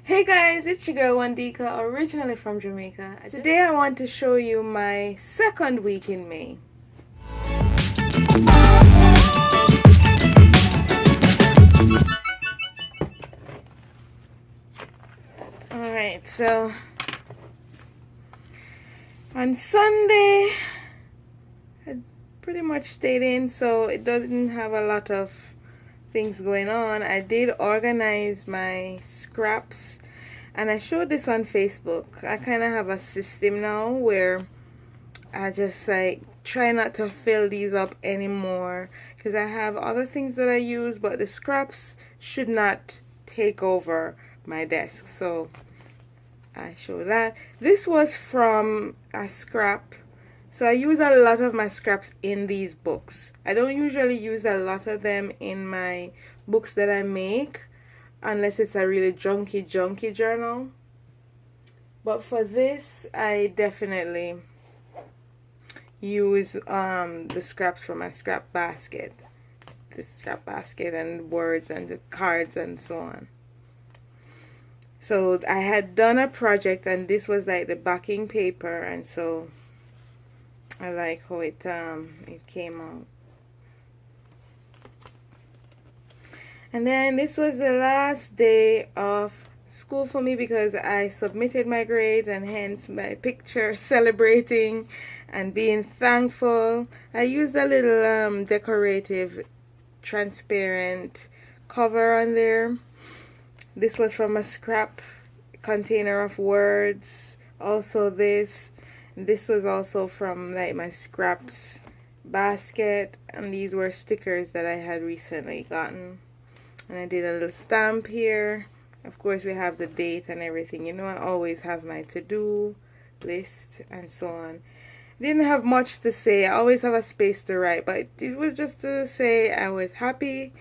Hey guys, it's your girl Wandika, originally from Jamaica. Today I want to show you my second week in May. Alright, so on Sunday I pretty much stayed in, so it doesn't have a lot of things going on. I did organize my scraps and I showed this on Facebook. I kind of have a system now where I just like try not to fill these up anymore because I have other things that I use, but the scraps should not take over my desk. So I show that. This was from a scrap. So I use a lot of my scraps in these books. I don't usually use a lot of them in my books that I make unless it's a really junky journal. But for this, I definitely use the scraps from my scrap basket. The scrap basket and words and the cards and so on. So I had done a project and this was like the backing paper, and so I like how it came out. And then this was the last day of school for me because I submitted my grades, and hence my picture celebrating and being thankful. I used a little decorative transparent cover on there. This was from a scrap container of words. Also this was also from like my scraps basket, and these were stickers that I had recently gotten. And I did a little stamp here. Of course we have the date and everything. You know, I always have my to-do list and so on. Didn't have much to say. I always have a space to write, but it was just to say I was happy.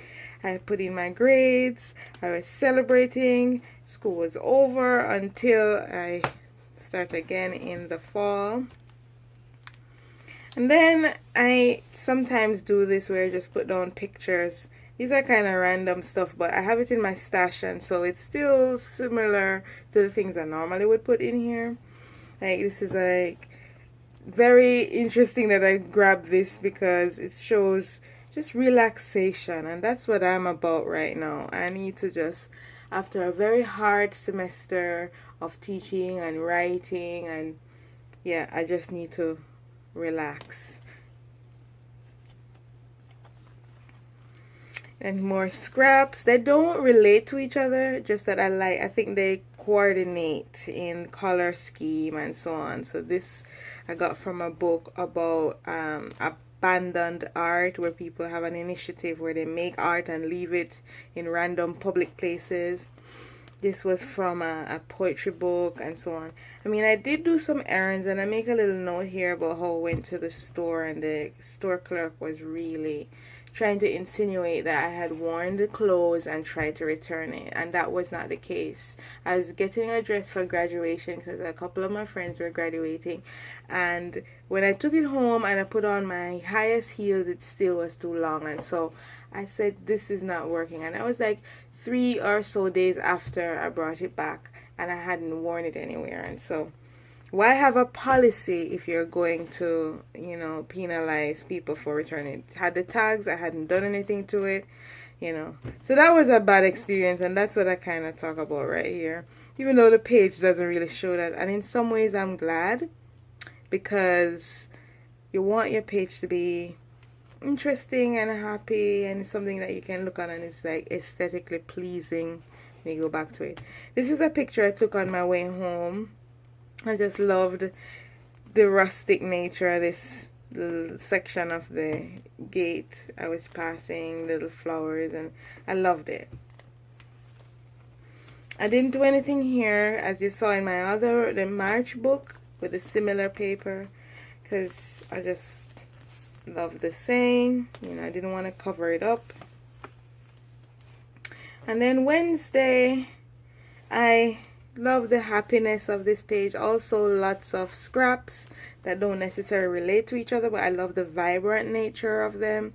I put in my grades. I was celebrating. School was over until I start again in the fall. And then I sometimes do this where I just put down pictures. These are kind of random stuff, but I have it in my stash, and so it's still similar to the things I normally would put in here. Like this is like very interesting that I grabbed this because it shows just relaxation, and that's what I'm about right now. I need to just, after a very hard semester of teaching and writing, and yeah, I just need to relax. And more scraps. They don't relate to each other, just that I think they coordinate in color scheme and so on. So this I got from a book about abandoned art, where people have an initiative where they make art and leave it in random public places. This was from a poetry book and so on. I mean, I did do some errands, and I make a little note here about how I went to the store, and the store clerk was really trying to insinuate that I had worn the clothes and tried to return it, and that was not the case. I was getting a dress for graduation because a couple of my friends were graduating, and when I took it home and I put on my highest heels, it still was too long, and so I said this is not working. And I was like 3 or so days after I brought it back, and I hadn't worn it anywhere. And so why have a policy if you're going to, you know, penalize people for returning it? Had the tags, I hadn't done anything to it, you know. So that was a bad experience, and that's what I kind of talk about right here. Even though the page doesn't really show that. And in some ways I'm glad, because you want your page to be interesting and happy and something that you can look on and it's like aesthetically pleasing. Let me go back to it. This is a picture I took on my way home. I just loved the rustic nature of this little section of the gate I was passing, little flowers, and I loved it. I didn't do anything here as you saw in my the March book with a similar paper, because I just love the saying, you know, I didn't want to cover it up. And then Wednesday, I love the happiness of this page. Also lots of scraps that don't necessarily relate to each other, but I love the vibrant nature of them.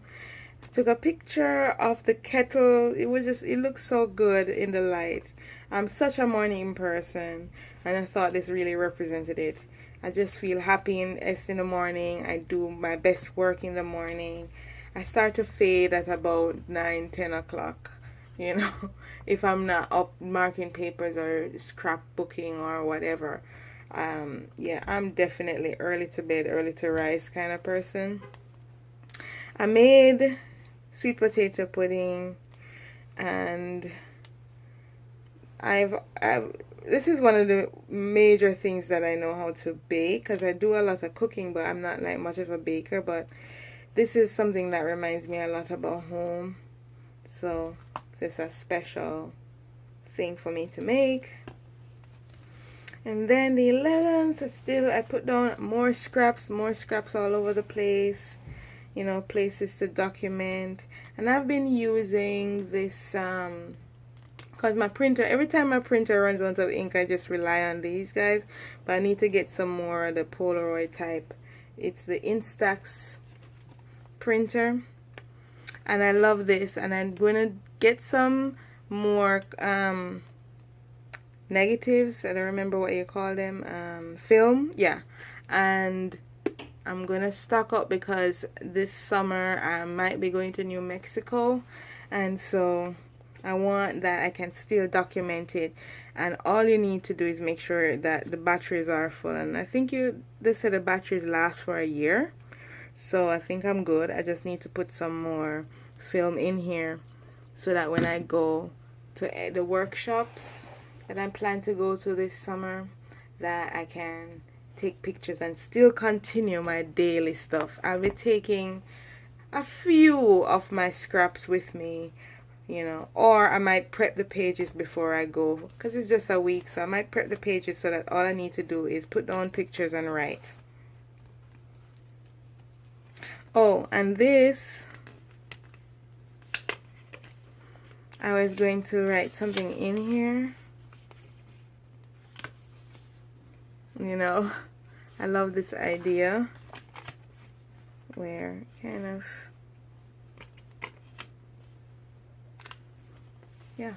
Took a picture of the kettle. It looks so good in the light. I'm such a morning person, and I thought this really represented it. I just feel happy in the morning. I do my best work in the morning. I start to fade at about 9, 10 o'clock, you know, if I'm not up marking papers or scrapbooking or whatever. Yeah, I'm definitely early to bed, early to rise kind of person. I made sweet potato pudding, and I've this is one of the major things that I know how to bake, because I do a lot of cooking, but I'm not like much of a baker. But this is something that reminds me a lot about home, so it's a special thing for me to make. And then the 11th, still I put down more scraps all over the place, you know, places to document. And I've been using this because my printer, every time my printer runs out of ink, I just rely on these guys. But I need to get some more of the Polaroid type. It's the Instax printer, and I love this. And I'm gonna get some more negatives. I don't remember what you call them. Film, yeah. And I'm gonna stock up because this summer I might be going to New Mexico, and so I want that I can still document it. And all you need to do is make sure that the batteries are full. And I think they said the batteries last for a year, so I think I'm good. I just need to put some more film in here so that when I go to the workshops that I plan to go to this summer, that I can take pictures and still continue my daily stuff. I'll be taking a few of my scraps with me, you know, or I might prep the pages before I go, because it's just a week, so I might prep the pages so that all I need to do is put down pictures and write. Oh, and this, I was going to write something in here. You know, I love this idea where kind of, yeah,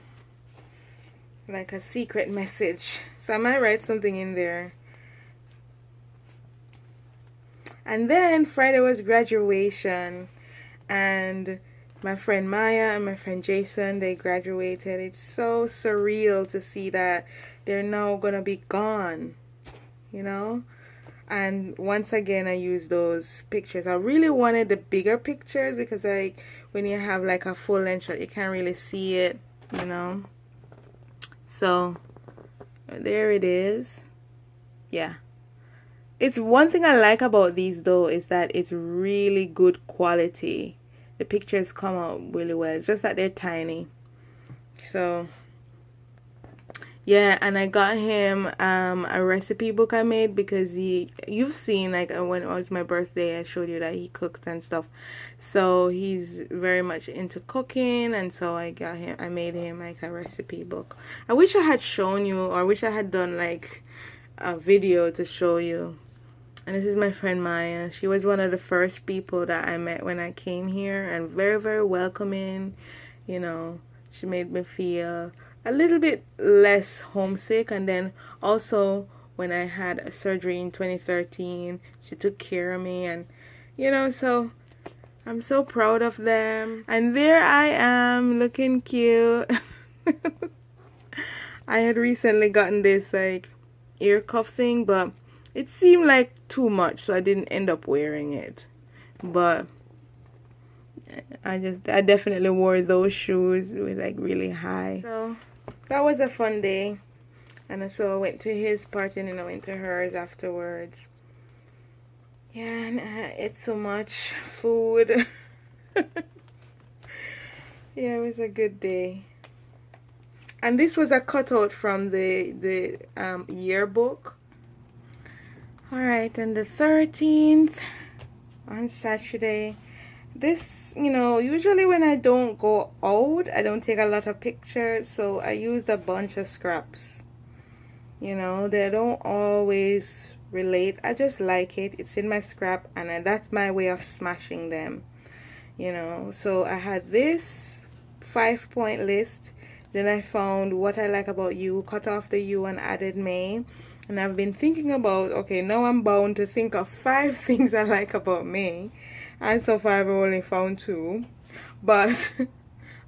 like a secret message. So I might write something in there. And then Friday was graduation, and my friend Maya and my friend Jason, they graduated. It's so surreal to see that they're now gonna be gone, you know. And once again, I used those pictures. I really wanted the bigger pictures because like when you have like a full length shot, you can't really see it, you know. So there it is. Yeah, it's one thing I like about these though, is that it's really good quality. The pictures come out really well. It's just that they're tiny. So yeah, and I got him a recipe book I made, because you've seen, like, when it was my birthday, I showed you that he cooked and stuff. So he's very much into cooking, and so I made him like a recipe book. I wish I had shown you, or I wish I had done like a video to show you. And this is my friend Maya. She was one of the first people that I met when I came here, and very, very welcoming, you know. She made me feel a little bit less homesick. And then also when I had a surgery in 2013, she took care of me, and you know, so I'm so proud of them. And there I am looking cute. I had recently gotten this like ear cuff thing, but it seemed like too much, so I didn't end up wearing it. But I definitely wore those shoes. It was like really high. So that was a fun day. And so I went to his party, and then I went to hers afterwards. Yeah, and I ate so much food. Yeah, it was a good day. And this was a cutout from the yearbook. Alright, and the 13th, on Saturday. This, you know, usually when I don't go out, I don't take a lot of pictures, so I used a bunch of scraps. You know, they don't always relate. I just like it. It's in my scrap, and that's my way of smashing them. You know, so I had this 5-point list. Then I found What I Like About You, cut off the U and added May. And I've been thinking about, okay, now I'm bound to think of 5 things I like about May. And so far I've only found 2. But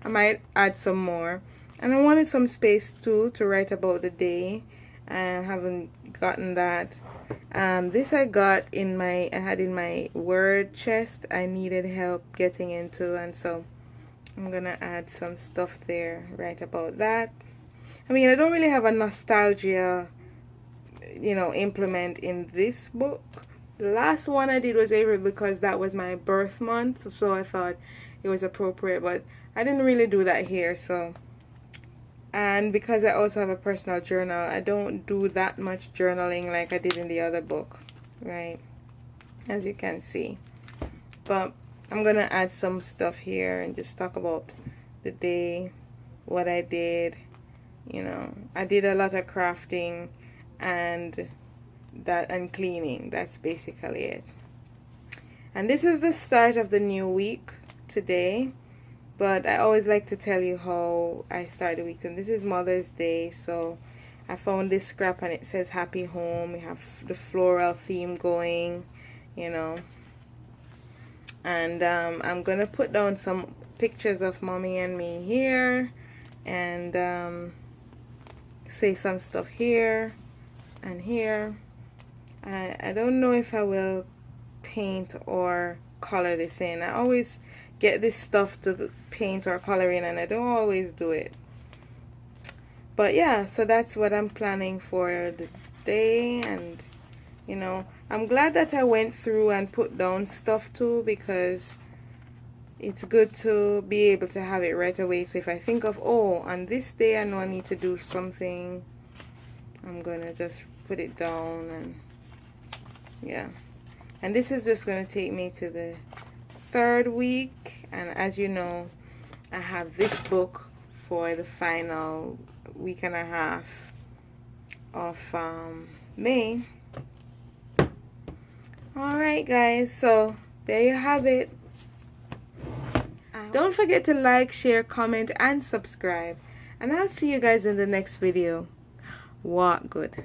I might add some more. And I wanted some space too to write about the day. I haven't gotten that. This I got in I had in my word chest. I needed help getting into, and so I'm gonna add some stuff there, write about that. I mean, I don't really have a nostalgia, implement in this book. The last one I did was April because that was my birth month, so I thought it was appropriate, but I didn't really do that here. So, and because I also have a personal journal, I don't do that much journaling like I did in the other book, right, as you can see. But I'm gonna add some stuff here and just talk about the day, what I did. I did a lot of crafting and cleaning. That's basically it. And this is the start of the new week today, but I always like to tell you how I start the week. And this is Mother's Day, so I found this scrap and it says happy home. We have the floral theme going, and I'm gonna put down some pictures of mommy and me here, and say some stuff here and here. I don't know if I will paint or color this in. I always get this stuff to paint or color in and I don't always do it. But yeah, so that's what I'm planning for the day. And I'm glad that I went through and put down stuff too, because it's good to be able to have it right away. So if I think of, oh, on this day I know I need to do something, I'm gonna just put it down. And yeah, and this is just gonna take me to the 3rd week. And as you know, I have this book for the final week and a half of May. Alright guys, so there you have it. Don't forget to like, share, comment, and subscribe. And I'll see you guys in the next video. Walk good.